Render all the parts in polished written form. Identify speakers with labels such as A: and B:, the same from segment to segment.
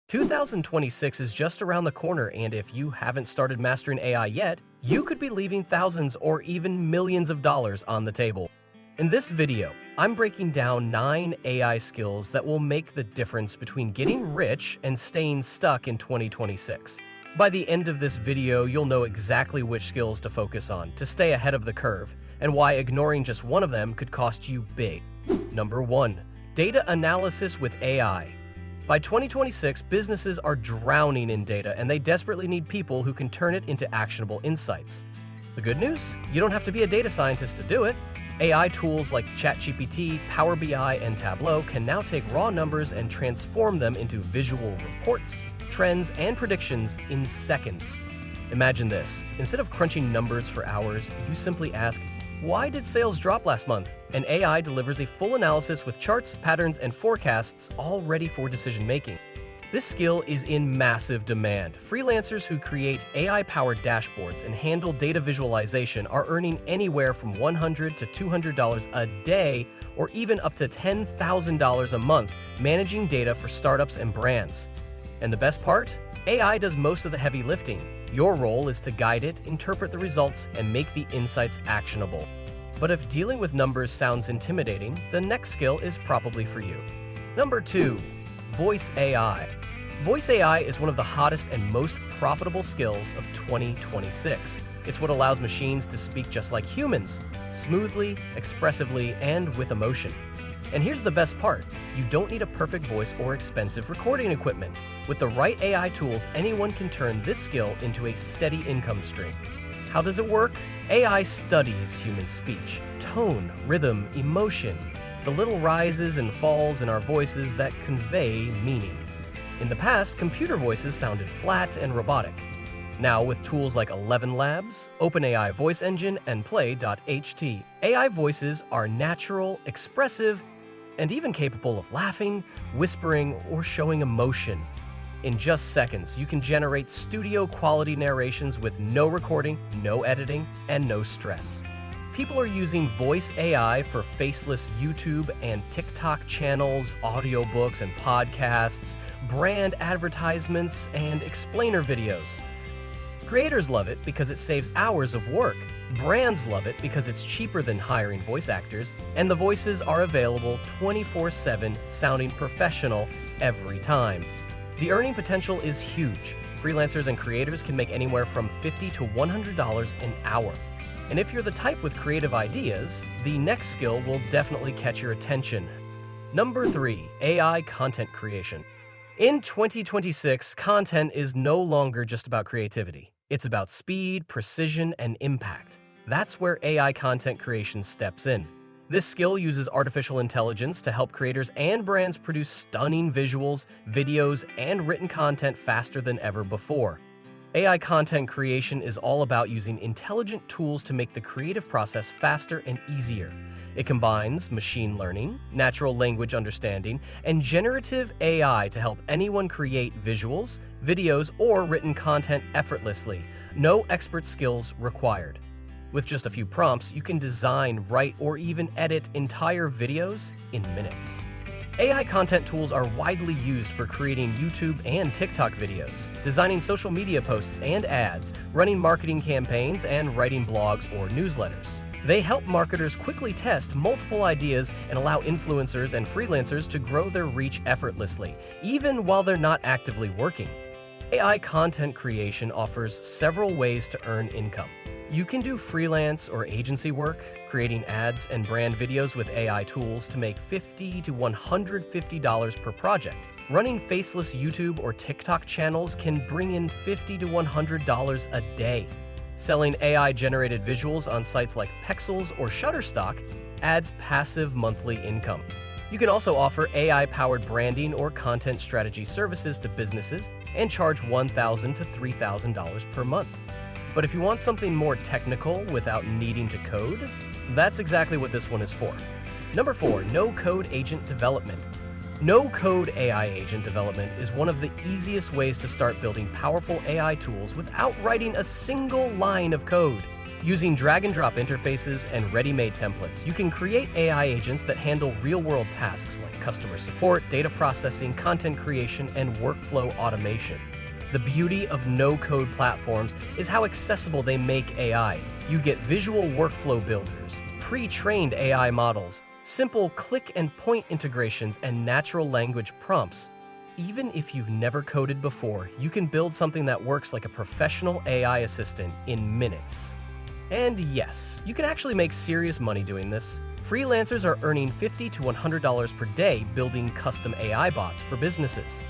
A: 2026 is just around the corner, and if you haven't started mastering AI yet, you could be leaving thousands or even millions of dollars on the table. In this video, I'm breaking down 9 AI skills that will make the difference between getting rich and staying stuck in 2026. By the end of this video, you'll know exactly which skills to focus on to stay ahead of the curve, and why ignoring just one of them could cost you big. Number 1. Data analysis with AI. By 2026, businesses are drowning in data, and they desperately need people who can turn it into actionable insights. The good news? You don't have to be a data scientist to do it. AI tools like ChatGPT, Power BI, and Tableau can now take raw numbers and transform them into visual reports, trends, and predictions in seconds. Imagine this. Instead of crunching numbers for hours, you simply ask, "Why did sales drop last month?" And AI delivers a full analysis with charts, patterns, and forecasts all ready for decision-making. This skill is in massive demand. Freelancers who create AI-powered dashboards and handle data visualization are earning anywhere from $100 to $200 a day, or even up to $10,000 a month, managing data for startups and brands. And the best part? AI does most of the heavy lifting. Your role is to guide it, interpret the results, and make the insights actionable. But if dealing with numbers sounds intimidating, the next skill is probably for you. Number 2. Voice AI. Voice AI is one of the hottest and most profitable skills of 2026. It's what allows machines to speak just like humans, smoothly, expressively, and with emotion. And here's the best part. You don't need a perfect voice or expensive recording equipment. With the right AI tools, anyone can turn this skill into a steady income stream. How does it work? AI studies human speech, tone, rhythm, emotion, the little rises and falls in our voices that convey meaning. In the past, computer voices sounded flat and robotic. Now, with tools like 11 Labs, OpenAI Voice Engine, and Play.ht, AI voices are natural, expressive, and even capable of laughing, whispering, or showing emotion. In just seconds, you can generate studio-quality narrations with no recording, no editing, and no stress. People are using voice AI for faceless YouTube and TikTok channels, audiobooks and podcasts, brand advertisements, and explainer videos. Creators love it because it saves hours of work. Brands love it because it's cheaper than hiring voice actors, and the voices are available 24/7, sounding professional every time. The earning potential is huge. Freelancers and creators can make anywhere from $50 to $100 an hour. And if you're the type with creative ideas, the next skill will definitely catch your attention. Number 3. AI content creation. In 2026, content is no longer just about creativity. It's about speed, precision, and impact. That's where AI content creation steps in. This skill uses artificial intelligence to help creators and brands produce stunning visuals, videos, and written content faster than ever before. AI content creation is all about using intelligent tools to make the creative process faster and easier. It combines machine learning, natural language understanding, and generative AI to help anyone create visuals, videos, or written content effortlessly. No expert skills required. With just a few prompts, you can design, write, or even edit entire videos in minutes. AI content tools are widely used for creating YouTube and TikTok videos, designing social media posts and ads, running marketing campaigns, and writing blogs or newsletters. They help marketers quickly test multiple ideas and allow influencers and freelancers to grow their reach effortlessly, even while they're not actively working. AI content creation offers several ways to earn income. You can do freelance or agency work, creating ads and brand videos with AI tools to make $50 to $150 per project. Running faceless YouTube or TikTok channels can bring in $50 to $100 a day. Selling AI-generated visuals on sites like Pexels or Shutterstock adds passive monthly income. You can also offer AI-powered branding or content strategy services to businesses and charge $1,000 to $3,000 per month. But if you want something more technical without needing to code, that's exactly what this one is for. Number 4. No-code agent development. No-code AI agent development is one of the easiest ways to start building powerful AI tools without writing a single line of code. Using drag-and-drop interfaces and ready-made templates, you can create AI agents that handle real-world tasks like customer support, data processing, content creation, and workflow automation. The beauty of no-code platforms is how accessible they make AI. You get visual workflow builders, pre-trained AI models, simple click-and-point integrations, and natural language prompts. Even if you've never coded before, you can build something that works like a professional AI assistant in minutes. And yes, you can actually make serious money doing this. Freelancers are earning $50 to $100 per day building custom AI bots for businesses.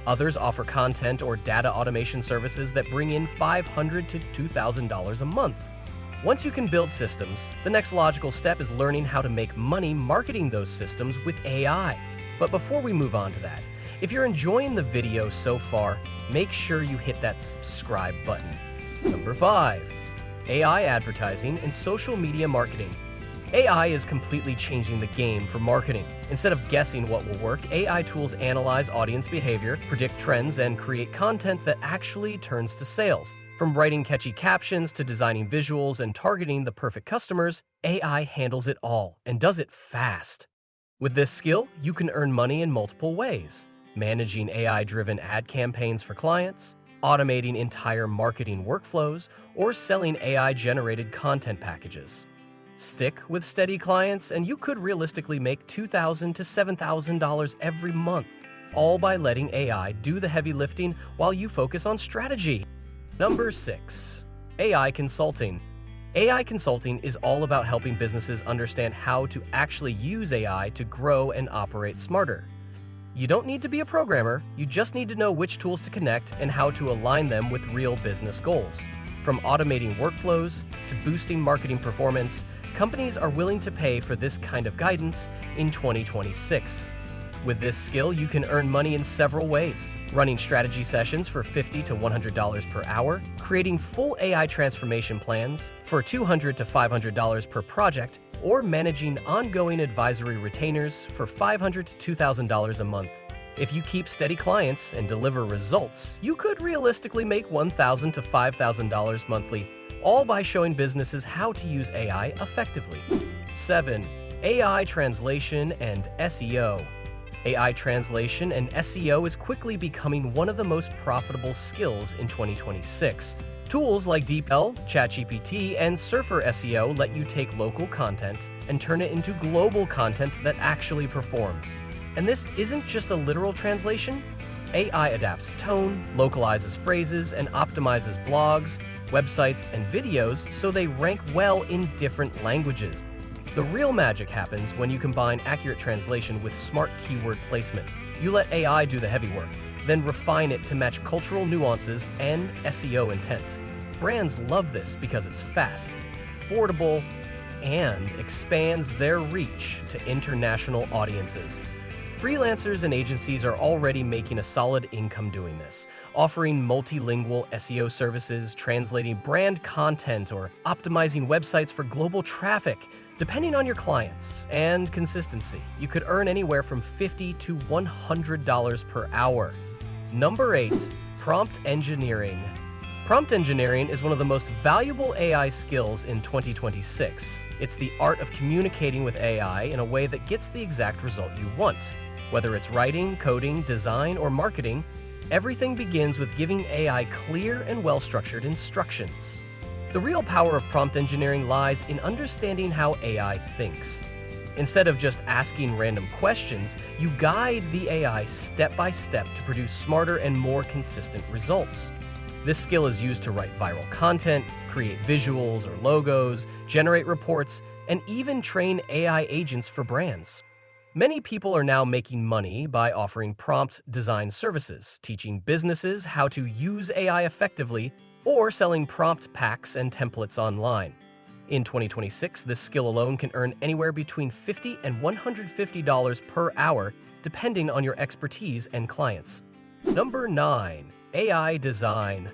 A: Others offer content or data automation services that bring in $500 to $2,000 a month. Once you can build systems, the next logical step is learning how to make money marketing those systems with AI. But before we move on to that, if you're enjoying the video so far, make sure you hit that subscribe button. Number 5. AI advertising and social media marketing. AI is completely changing the game for marketing. Instead of guessing what will work, AI tools analyze audience behavior, predict trends, and create content that actually turns to sales. From writing catchy captions to designing visuals and targeting the perfect customers, AI handles it all and does it fast. With this skill, you can earn money in multiple ways: managing AI-driven ad campaigns for clients, automating entire marketing workflows, or selling AI-generated content packages. Stick with steady clients and you could realistically make $2,000 to $7,000 every month, all by letting AI do the heavy lifting while you focus on strategy. Number 6. AI consulting. AI consulting is all about helping businesses understand how to actually use AI to grow and operate smarter. You don't need to be a programmer, you just need to know which tools to connect and how to align them with real business goals. From automating workflows to boosting marketing performance, companies are willing to pay for this kind of guidance in 2026. With this skill, you can earn money in several ways: running strategy sessions for $50 to $100 per hour, creating full AI transformation plans for $200 to $500 per project, or managing ongoing advisory retainers for $500 to $2,000 a month. If you keep steady clients and deliver results, you could realistically make $1,000 to $5,000 monthly, all by showing businesses how to use AI effectively. 7. AI translation and SEO. AI translation and SEO is quickly becoming one of the most profitable skills in 2026. Tools like DeepL, ChatGPT, and Surfer SEO let you take local content and turn it into global content that actually performs. And this isn't just a literal translation. AI adapts tone, localizes phrases, and optimizes blogs, websites, and videos so they rank well in different languages. The real magic happens when you combine accurate translation with smart keyword placement. You let AI do the heavy work, then refine it to match cultural nuances and SEO intent. Brands love this because it's fast, affordable, and expands their reach to international audiences. Freelancers and agencies are already making a solid income doing this, offering multilingual SEO services, translating brand content, or optimizing websites for global traffic. Depending on your clients and consistency, you could earn anywhere from $50 to $100 per hour. Number 8. Prompt engineering. Prompt engineering is one of the most valuable AI skills in 2026. It's the art of communicating with AI in a way that gets the exact result you want. Whether it's writing, coding, design, or marketing, everything begins with giving AI clear and well-structured instructions. The real power of prompt engineering lies in understanding how AI thinks. Instead of just asking random questions, you guide the AI step by step to produce smarter and more consistent results. This skill is used to write viral content, create visuals or logos, generate reports, and even train AI agents for brands. Many people are now making money by offering prompt design services, teaching businesses how to use AI effectively, or selling prompt packs and templates online. In 2026, this skill alone can earn anywhere between $50 and $150 per hour, depending on your expertise and clients. Number 9. AI design.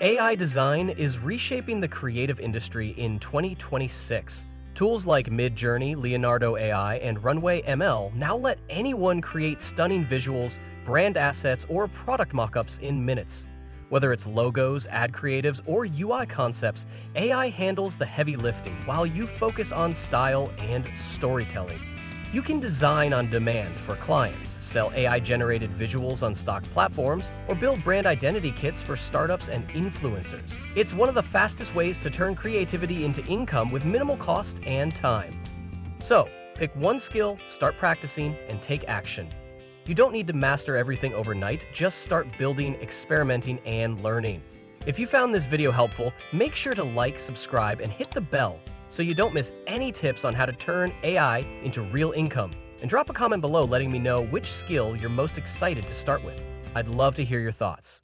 A: AI design is reshaping the creative industry in 2026. Tools like Midjourney, Leonardo AI, and Runway ML now let anyone create stunning visuals, brand assets, or product mockups in minutes. Whether it's logos, ad creatives, or UI concepts, AI handles the heavy lifting while you focus on style and storytelling. You can design on demand for clients, sell AI-generated visuals on stock platforms, or build brand identity kits for startups and influencers. It's one of the fastest ways to turn creativity into income with minimal cost and time. So, pick one skill, start practicing, and take action. You don't need to master everything overnight, just start building, experimenting, and learning. If you found this video helpful, make sure to like, subscribe, and hit the bell so you don't miss any tips on how to turn AI into real income. And drop a comment below letting me know which skill you're most excited to start with. I'd love to hear your thoughts.